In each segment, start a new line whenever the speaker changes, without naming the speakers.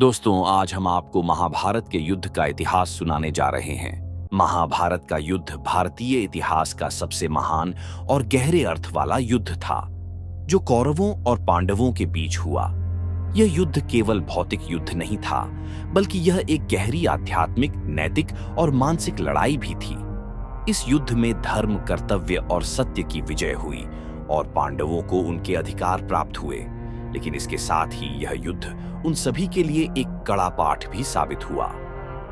दोस्तों, आज हम आपको महाभारत के युद्ध का इतिहास सुनाने जा रहे हैं। महाभारत का युद्ध भारतीय इतिहास का सबसे महान और गहरे अर्थ वाला युद्ध था, जो कौरवों और पांडवों के बीच हुआ। यह युद्ध केवल भौतिक युद्ध नहीं था, बल्कि यह एक गहरी आध्यात्मिक, नैतिक और मानसिक लड़ाई भी थी। इस युद्ध में धर्म, कर्तव्य और सत्य की विजय हुई और पांडवों को उनके अधिकार प्राप्त हुए। लेकिन इसके साथ ही यह युद्ध उन सभी के लिए एक कड़ा पाठ भी साबित हुआ।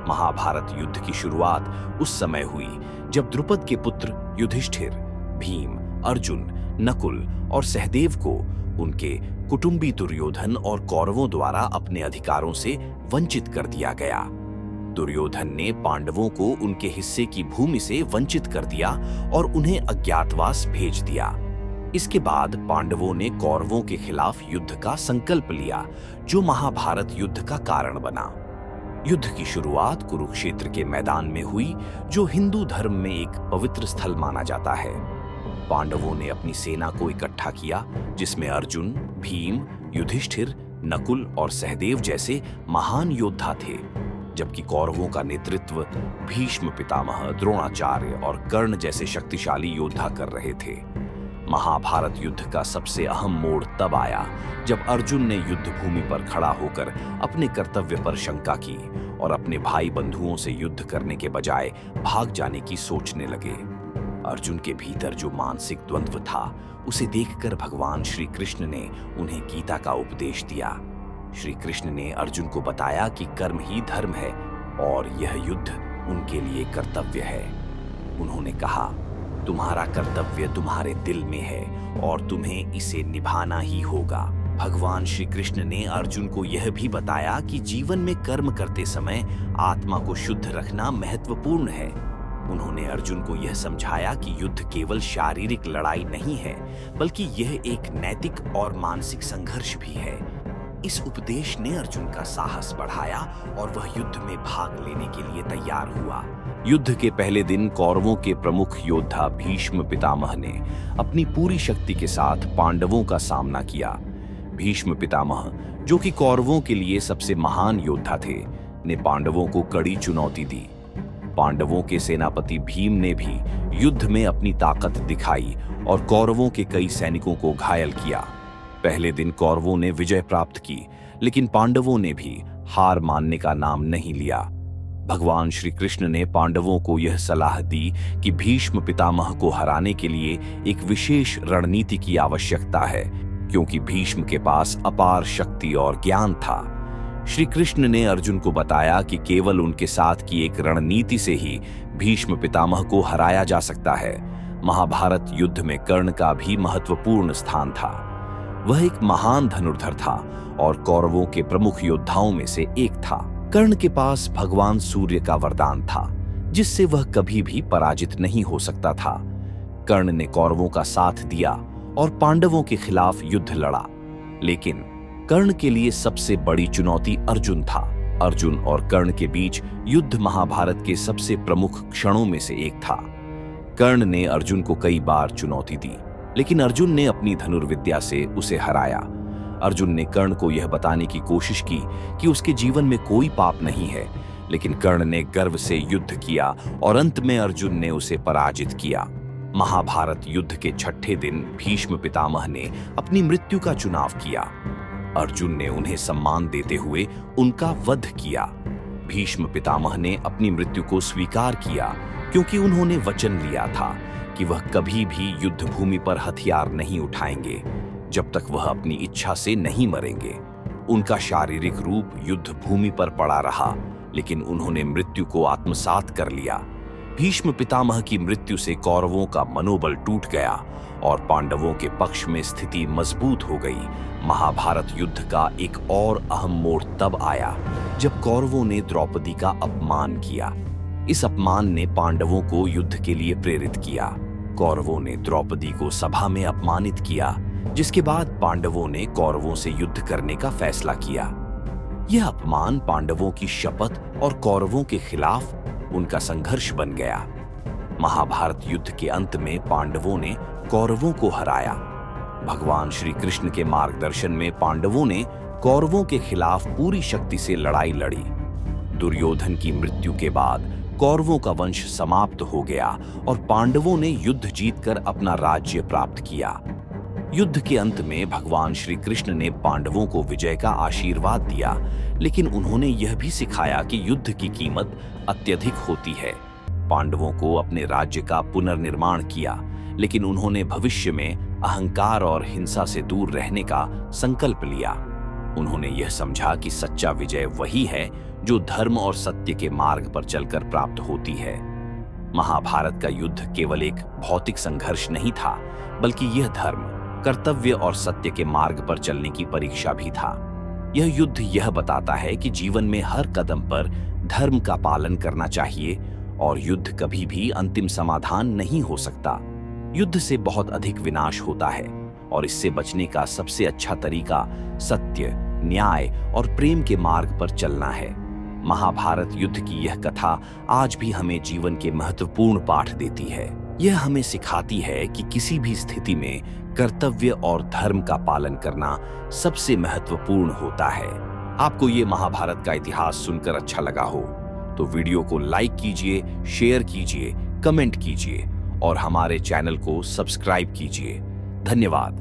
महाभारत युद्ध की शुरुआत उस समय हुई जब द्रुपद के पुत्र युधिष्ठिर, भीम, अर्जुन, नकुल और सहदेव को उनके कुटुंबी दुर्योधन और कौरवों द्वारा अपने अधिकारों से वंचित कर दिया गया। दुर्योधन ने पांडवों को उनके हिस्से की भूमि से वंचित कर दिया और उन्हें अज्ञातवास भेज दिया। इसके बाद पांडवों ने कौरवों के खिलाफ युद्ध का संकल्प लिया, जो महाभारत युद्ध का कारण बना। युद्ध की शुरुआत कुरुक्षेत्र के मैदान में हुई, जो हिंदू धर्म में एक पवित्र स्थल माना जाता है। पांडवों ने अपनी सेना को इकट्ठा किया, जिसमें अर्जुन, भीम, युधिष्ठिर, नकुल और सहदेव जैसे महान योद्धा थे, जबकि कौरवों का नेतृत्व भीष्म पितामह, द्रोणाचार्य और कर्ण जैसे शक्तिशाली योद्धा कर रहे थे। महाभारत युद्ध का सबसे अहम मोड़ तब आया जब अर्जुन ने युद्ध भूमि पर खड़ा होकर अपने कर्तव्य पर शंका की और अपने भाई बंधुओं से युद्ध करने के बजाय भाग जाने की सोचने लगे। अर्जुन के भीतर जो मानसिक द्वंद्व था, उसे देखकर भगवान श्री कृष्ण ने उन्हें गीता का उपदेश दिया। श्री कृष्ण ने अर्जुन को बताया कि कर्म ही धर्म है और यह युद्ध उनके लिए कर्तव्य है। उन्होंने कहा, तुम्हारा कर्तव्य तुम्हारे दिल में है और तुम्हें इसे निभाना ही होगा। भगवान श्री कृष्ण ने अर्जुन को यह भी बताया कि जीवन में कर्म करते समय आत्मा को शुद्ध रखना महत्वपूर्ण है। उन्होंने अर्जुन को यह समझाया कि युद्ध केवल शारीरिक लड़ाई नहीं है, बल्कि यह एक नैतिक और मानसिक संघर्ष भी है। इस उपदेश ने अर्जुन का साहस बढ़ाया और वह युद्ध में भाग लेने के लिए तैयार हुआ। युद्ध के पहले दिन कौरवों के प्रमुख योद्धा भीष्म पितामह ने अपनी पूरी शक्ति के साथ पांडवों का सामना किया। भीष्म पितामह, जो कि कौरवों के लिए सबसे महान योद्धा थे, ने पांडवों को कड़ी चुनौती दी। पांडवों के सेनापति भीम ने भी युद्ध में अपनी ताकत दिखाई और कौरवों के कई सैनिकों को घायल किया। पहले दिन कौरवों ने विजय प्राप्त की, लेकिन पांडवों ने भी हार मानने का नाम नहीं लिया। भगवान श्री कृष्ण ने पांडवों को यह सलाह दी कि भीष्म पितामह को हराने के लिए एक विशेष रणनीति की आवश्यकता है, क्योंकि भीष्म के पास अपार शक्ति और ज्ञान था। श्री कृष्ण ने अर्जुन को बताया कि केवल उनके साथ की एक रणनीति से ही भीष्म पितामह को हराया जा सकता है। महाभारत युद्ध में कर्ण का भी महत्वपूर्ण स्थान था। वह एक महान धनुर्धर था और कौरवों के प्रमुख योद्धाओं में से एक था। कर्ण के पास भगवान सूर्य का वरदान था, जिससे वह कभी भी पराजित नहीं हो सकता था। कर्ण ने कौरवों का साथ दिया और पांडवों के खिलाफ युद्ध लड़ा, लेकिन कर्ण के लिए सबसे बड़ी चुनौती अर्जुन था। अर्जुन और कर्ण के बीच युद्ध महाभारत के सबसे प्रमुख क्षणों में से एक था। कर्ण ने अर्जुन को कई बार चुनौती दी, लेकिन अर्जुन ने अपनी धनुर्विद्या से उसे हराया। अर्जुन ने कर्ण को यह बताने की कोशिश की कि उसके जीवन में कोई पाप नहीं है, लेकिन कर्ण ने गर्व से युद्ध किया और अंत में अर्जुन ने उसे पराजित किया। महाभारत युद्ध के छठे दिन भीष्म पितामह ने अपनी मृत्यु का चुनाव किया। अर्जुन ने उन्हें सम्मान देते हुए उनका वध किया। भीष्म पितामह ने अपनी मृत्यु को स्वीकार किया, क्योंकि उन्होंने वचन लिया था कि वह कभी भी युद्ध भूमि पर हथियार नहीं उठाएंगे जब तक वह अपनी इच्छा से नहीं मरेंगे। उनका शारीरिक रूप युद्ध भूमि पर पड़ा रहा, लेकिन उन्होंने मृत्यु को आत्मसात कर लिया। भीष्म पितामह की मृत्यु से कौरवों का मनोबल टूट गया और पांडवों के पक्ष में स्थिति मजबूत हो गई। महाभारत युद्ध का एक और अहम मोड़ तब आया जब कौरवों ने द्रौपदी का अपमान किया। इस अपमान ने पांडवों को युद्ध के लिए प्रेरित किया। कौरवों ने द्रौपदी को सभा में अपमानित किया, जिसके बाद पांडवों ने कौरवों से युद्ध करने का फैसला किया। यह अपमान पांडवों की शपथ और कौरवों के खिलाफ उनका संघर्ष बन गया। महाभारत युद्ध के अंत में पांडवों ने कौरवों को हराया। भगवान श्री कृष्ण के मार्गदर्शन में पांडवों ने कौरवों के खिलाफ पूरी शक्ति से लड़ाई लड़ी। दुर्योधन की मृत्यु के बाद कौरवों का वंश समाप्त हो गया और पांडवों ने युद्ध जीतकर अपना राज्य प्राप्त किया। युद्ध के अंत में भगवान श्री कृष्ण ने पांडवों को विजय का आशीर्वाद दिया, लेकिन उन्होंने यह भी सिखाया कि युद्ध की कीमत अत्यधिक होती है। पांडवों को अपने राज्य का पुनर्निर्माण किया, लेकिन उन्होंने भविष्य में अहंकार और हिंसा से दूर रहने का संकल्प लिया। उन्होंने यह समझा कि सच्चा विजय वही है जो धर्म और सत्य के मार्ग पर चलकर प्राप्त होती है। महाभारत का युद्ध केवल एक भौतिक संघर्ष नहीं था, बल्कि यह धर्म, कर्तव्य और सत्य के मार्ग पर चलने की परीक्षा भी था। यह युद्ध यह बताता है कि जीवन में हर कदम पर धर्म का पालन करना चाहिए और युद्ध कभी भी अंतिम समाधान नहीं हो सकता। युद्ध से बहुत अधिक विनाश होता है और इससे बचने का सबसे अच्छा तरीका सत्य, न्याय और प्रेम के मार्ग पर चलना है। महाभारत युद्ध की यह कथा आज भी हमें जीवन के महत्वपूर्ण पाठ देती है। यह हमें सिखाती है कि किसी भी स्थिति में कर्तव्य और धर्म का पालन करना सबसे महत्वपूर्ण होता है। आपको ये महाभारत का इतिहास सुनकर अच्छा लगा हो तो वीडियो को लाइक कीजिए, शेयर कीजिए, कमेंट कीजिए और हमारे चैनल को सब्सक्राइब कीजिए। धन्यवाद।